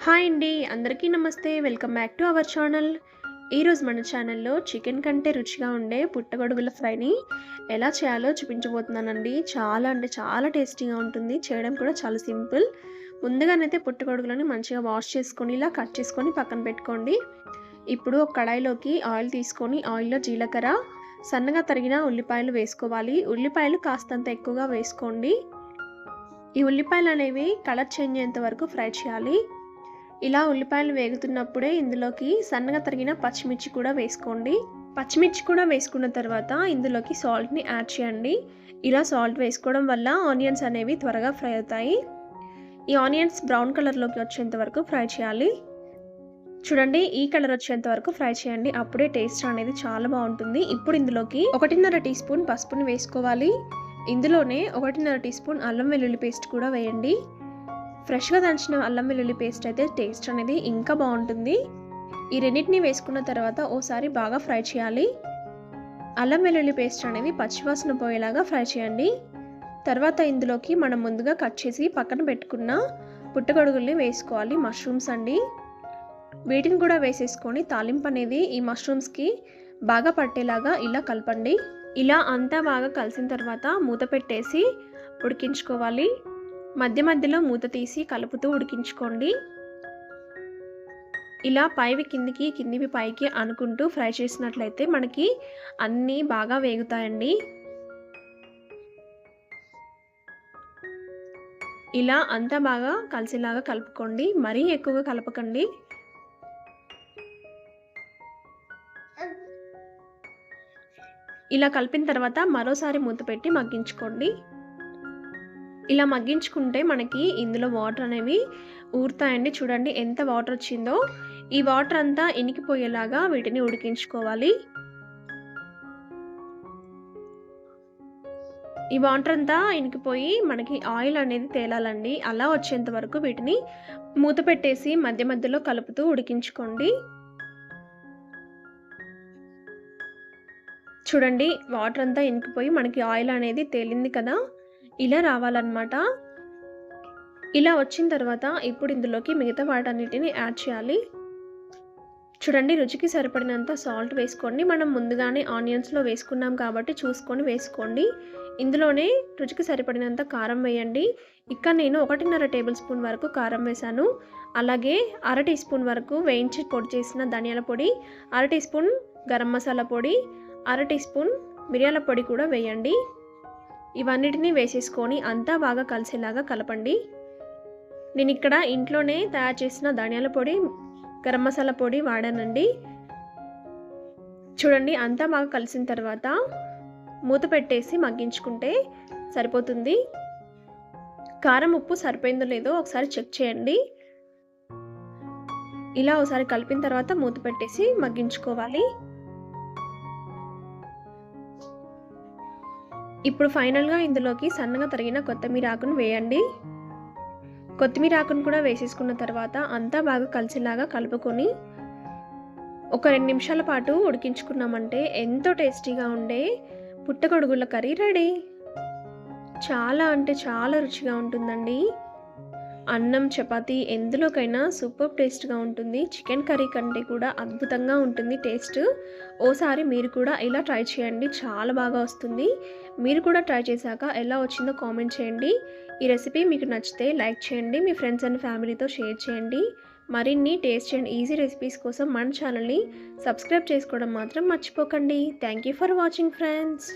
Hi అండి, అందరికీ నమస్తే. Welcome back to our channel. ఈరోజు మన ఛానల్లో చికెన్ కంటే రుచిగా ఉండే పుట్టగొడుగుల ఫ్రైని ఎలా చేయాలో చూపించబోతున్నానండి. చాలా అంటే చాలా టేస్టీగా ఉంటుంది. చేయడం కూడా చాలా సింపుల్. ముందుగానైతే పుట్టగొడుగులను మంచిగా వాష్ చేసుకొని ఇలా కట్ చేసుకొని పక్కన పెట్టుకోండి. ఇప్పుడు ఒక కడాయిలోకి ఆయిల్ తీసుకొని ఆయిల్లో జీలకర్ర, సన్నగా తరిగిన ఉల్లిపాయలు వేసుకోవాలి. ఉల్లిపాయలు కాస్తంత ఎక్కువగా వేసుకోండి. ఈ ఉల్లిపాయలు అనేవి కలర్ చేంజ్ అయ్యేంత వరకు ఫ్రై చేయాలి. ఇలా ఉల్లిపాయలు వేగుతున్నప్పుడే ఇందులోకి సన్నగా తరిగిన పచ్చిమిర్చి కూడా వేసుకోండి. పచ్చిమిర్చి కూడా వేసుకున్న తర్వాత ఇందులోకి సాల్ట్ని యాడ్ చేయండి. ఇలా సాల్ట్ వేసుకోవడం వల్ల ఆనియన్స్ అనేవి త్వరగా ఫ్రై అవుతాయి. ఈ ఆనియన్స్ బ్రౌన్ కలర్లోకి వచ్చేంత వరకు ఫ్రై చేయాలి. చూడండి, ఈ కలర్ వచ్చేంత వరకు ఫ్రై చేయండి. అప్పుడే టేస్ట్ అనేది చాలా బాగుంటుంది. ఇప్పుడు ఇందులోకి 1.5 టీ స్పూన్ పసుపుని వేసుకోవాలి. ఇందులోనే 1.5 టీ స్పూన్ అల్లం వెల్లుల్లి పేస్ట్ కూడా వేయండి. ఫ్రెష్గా దంచిన అల్లం వెల్లుల్లి పేస్ట్ అయితే టేస్ట్ అనేది ఇంకా బాగుంటుంది. ఈ రెండింటిని వేసుకున్న తర్వాత ఓసారి బాగా ఫ్రై చేయాలి. అల్లం వెల్లుల్లి పేస్ట్ అనేది పచ్చివాసన పోయేలాగా ఫ్రై చేయండి. తర్వాత ఇందులోకి మనం ముందుగా కట్ చేసి పక్కన పెట్టుకున్న పుట్టగొడుగుల్ని వేసుకోవాలి. మష్రూమ్స్ అండి, వీటిని కూడా వేసేసుకొని తాలింపు అనేది ఈ మష్రూమ్స్కి బాగా పట్టేలాగా ఇలా కలపండి. ఇలా అంతా బాగా కలిసిన తర్వాత మూత పెట్టేసి ఉడికించుకోవాలి. మధ్య మధ్యలో మూత తీసి కలుపుతూ ఉడికించుకోండి. ఇలా పైవి కిందికి, కిందివి పైకి అనుకుంటూ ఫ్రై చేసినట్లయితే మనకి అన్నీ బాగా వేగుతాయండి. ఇలా అంతా బాగా కలిసేలాగా కలుపుకోండి. మరీ ఎక్కువగా కలపకండి. ఇలా కలిపిన తర్వాత మరోసారి మూత పెట్టి మగ్గించుకోండి. ఇలా మగ్గించుకుంటే మనకి ఇందులో వాటర్ అనేవి ఊరుతాయండి. చూడండి ఎంత వాటర్ వచ్చిందో. ఈ వాటర్ అంతా ఇనికిపోయేలాగా వీటిని ఉడికించుకోవాలి. ఈ వాటర్ అంతా ఇనికిపోయి మనకి ఆయిల్ అనేది తేలాలండి. అలా వచ్చేంత వరకు వీటిని మూత పెట్టేసి మధ్య మధ్యలో కలుపుతూ ఉడికించుకోండి. చూడండి, వాటర్ అంతా ఇనికిపోయి మనకి ఆయిల్ అనేది తేలింది కదా, ఇలా రావాలన్నమాట. ఇలా వచ్చిన తర్వాత ఇప్పుడు ఇందులోకి మిగతా వాటన్నిటిని యాడ్ చేయాలి. చూడండి, రుచికి సరిపడినంత సాల్ట్ వేసుకోండి. మనం ముందుగానే ఆనియన్స్లో వేసుకున్నాం కాబట్టి చూసుకొని వేసుకోండి. ఇందులోనే రుచికి సరిపడినంత కారం వేయండి. ఇక్కడ నేను 1.5 టేబుల్ స్పూన్ వరకు కారం వేశాను. అలాగే 1/2 టీ స్పూన్ వరకు వేయించి పొడి చేసిన ధనియాల పొడి, 1/2 టీ స్పూన్ గరం మసాలా పొడి, 1/2 టీ స్పూన్ మిరియాల పొడి కూడా వేయండి. ఇవన్నిటిని వేసేసుకొని అంతా బాగా కలిసేలాగా కలపండి. నేను ఇక్కడ ఇంట్లోనే తయారు చేసిన ధనియాల పొడి, గరం మసాలా పొడి వాడానండి. చూడండి, అంతా బాగా కలిసిన తర్వాత మూత పెట్టేసి మగ్గించుకుంటే సరిపోతుంది. కారం ఉప్పు సరిపోయిందో లేదో ఒకసారి చెక్ చేయండి. ఇలా ఒకసారి కలిపిన తర్వాత మూత పెట్టేసి మగ్గించుకోవాలి. ఇప్పుడు ఫైనల్గా ఇందులోకి సన్నగా తరిగిన కొత్తిమీర ఆకును వేయండి. కొత్తిమీర ఆకును కూడా వేసేసుకున్న తర్వాత అంతా బాగా కలిసేలాగా కలుపుకొని ఒక 2 నిమిషాల పాటు ఉడికించుకున్నామంటే ఎంతో టేస్టీగా ఉండే పుట్టగొడుగుల కర్రీ రెడీ. చాలా అంటే చాలా రుచిగా ఉంటుందండి. అన్నం, చపాతీ ఎందులోకైనా సూపర్ టేస్ట్గా ఉంటుంది. చికెన్ కర్రీ కంటే కూడా అద్భుతంగా ఉంటుంది టేస్ట్. ఓసారి మీరు కూడా ఇలా ట్రై చేయండి, చాలా బాగా వస్తుంది. మీరు కూడా ట్రై చేశాక ఎలా వచ్చిందో కామెంట్ చేయండి. ఈ రెసిపీ మీకు నచ్చితే లైక్ చేయండి, మీ ఫ్రెండ్స్ అండ్ ఫ్యామిలీతో షేర్ చేయండి. మరిన్ని టేస్ట్ అండ్ ఈజీ రెసిపీస్ కోసం మన ఛానల్ని సబ్స్క్రైబ్ చేసుకోవడం మాత్రం మర్చిపోకండి. Thank you for watching friends.